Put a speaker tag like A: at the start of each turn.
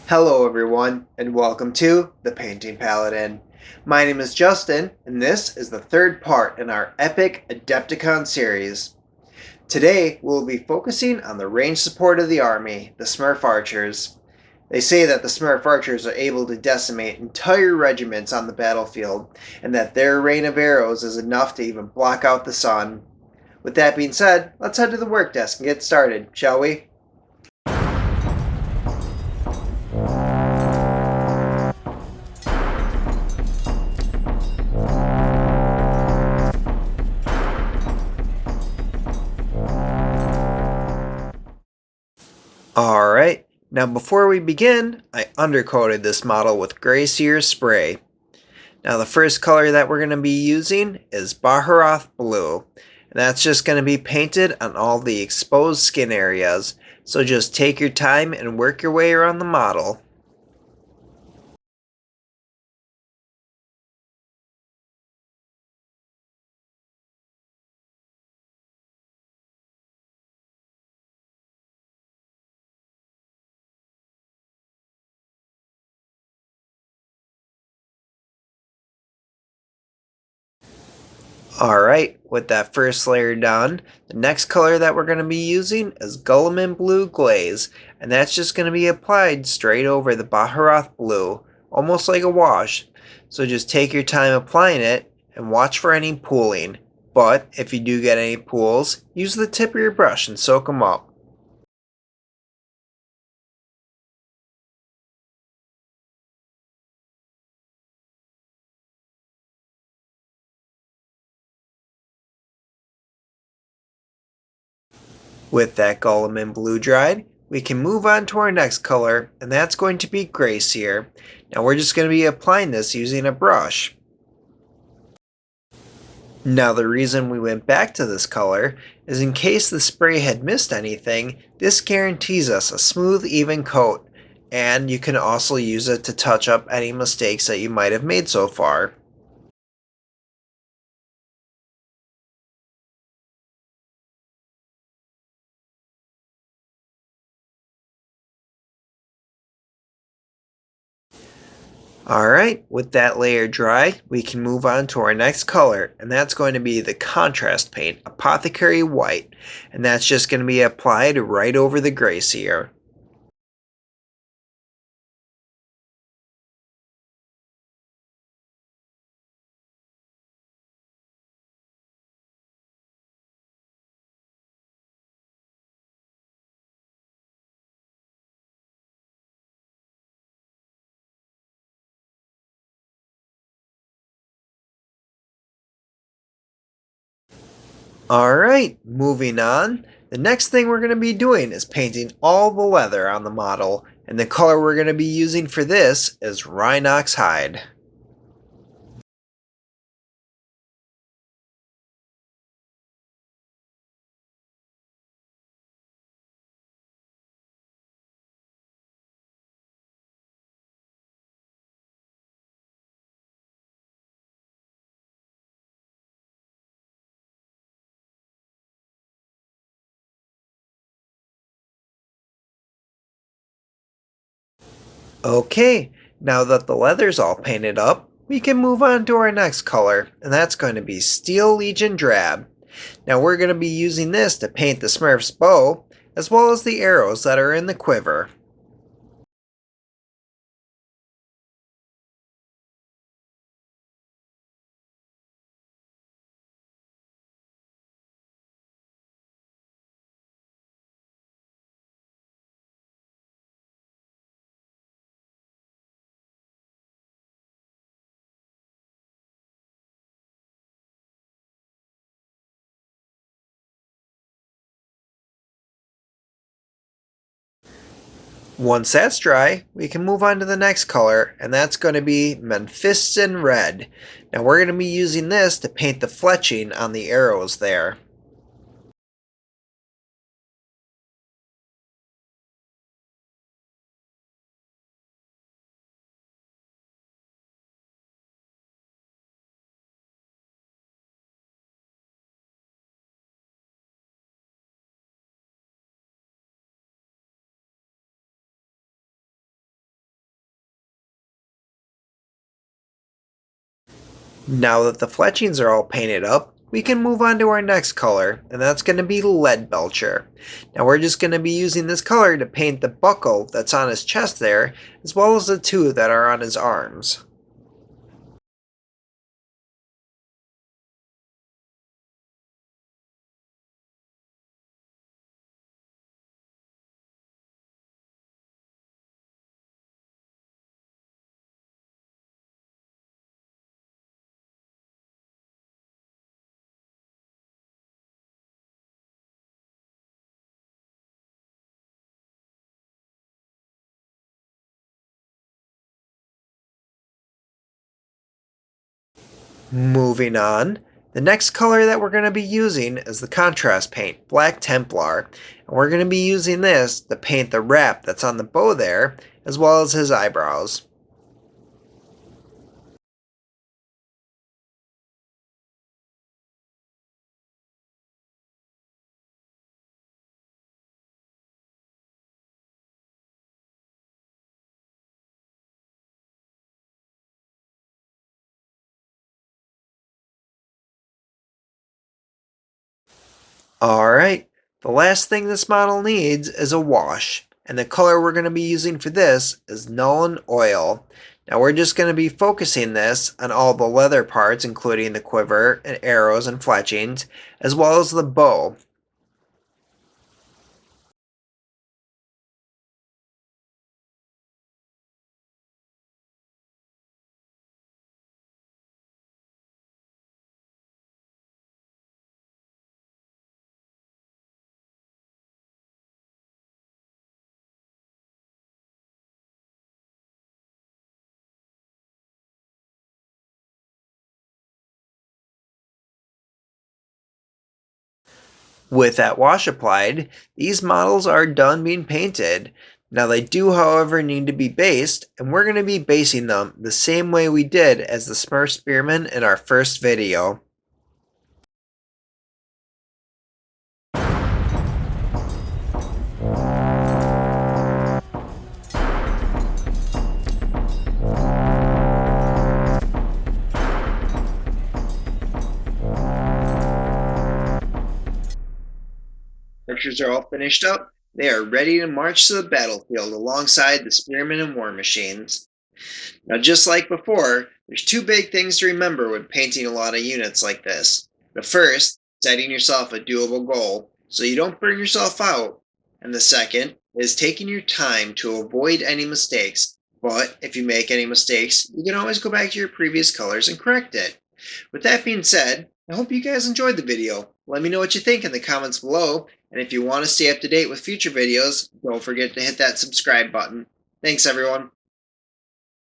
A: Hello everyone, and welcome to The Painting Paladin. My name is Justin, and this is the third part in our epic Adepticon series. Today, we'll be focusing on the range support of the army, the Smurf Archers. They say that the Smurf Archers are able to decimate entire regiments on the battlefield, and that their rain of arrows is enough to even block out the sun. With that being said, let's head to the work desk and get started, shall we? Alright, now before we begin, I undercoated this model with Gray Seer spray. Now the first color that we're going to be using is Baharroth Blue. And that's just going to be painted on all the exposed skin areas. So just take your time and work your way around the model. Alright, with that first layer done, the next color that we're going to be using is Guilliman Blue Glaze, and that's just going to be applied straight over the Baharroth Blue, almost like a wash. So just take your time applying it and watch for any pooling. But if you do get any pools, use the tip of your brush and soak them up. With that Guilliman Blue dried, we can move on to our next color, and that's going to be Gray Seer. Now we're just going to be applying this using a brush. Now the reason we went back to this color is in case the spray had missed anything, this guarantees us a smooth, even coat, and you can also use it to touch up any mistakes that you might have made so far. Alright, with that layer dry, we can move on to our next color, and that's going to be the contrast paint, Apothecary White, and that's just going to be applied right over the Gray Seer. Alright, moving on. The next thing we're going to be doing is painting all the leather on the model, and the color we're going to be using for this is Rhinox Hide. Okay, now that the leather's all painted up, we can move on to our next color, and that's going to be Steel Legion Drab. Now we're going to be using this to paint the Smurf's bow, as well as the arrows that are in the quiver. Once that's dry, we can move on to the next color, and that's going to be Mephiston Red. Now we're going to be using this to paint the fletching on the arrows there. Now that the fletchings are all painted up, we can move on to our next color, and that's going to be Leadbelcher. Now we're just going to be using this color to paint the buckle that's on his chest there, as well as the two that are on his arms. Moving on, the next color that we're going to be using is the contrast paint, Black Templar. And we're going to be using this to paint the wrap that's on the bow there, as well as his eyebrows. Alright, the last thing this model needs is a wash, and the color we're going to be using for this is Nuln Oil. Now we're just going to be focusing this on all the leather parts, including the quiver and arrows and fletchings, as well as the bow. With that wash applied, these models are done being painted. Now they do, however, need to be based, and we're going to be basing them the same way we did as the Smurf Spearman in our first video. Archers are all finished up. They are ready to march to the battlefield alongside the spearmen and war machines. Now, just like before, there's two big things to remember when painting a lot of units like this. The first, setting yourself a doable goal so you don't burn yourself out. And the second is taking your time to avoid any mistakes. But if you make any mistakes, you can always go back to your previous colors and correct it. With that being said, I hope you guys enjoyed the video. Let me know what you think in the comments below, and if you want to stay up to date with future videos, don't forget to hit that subscribe button. Thanks everyone.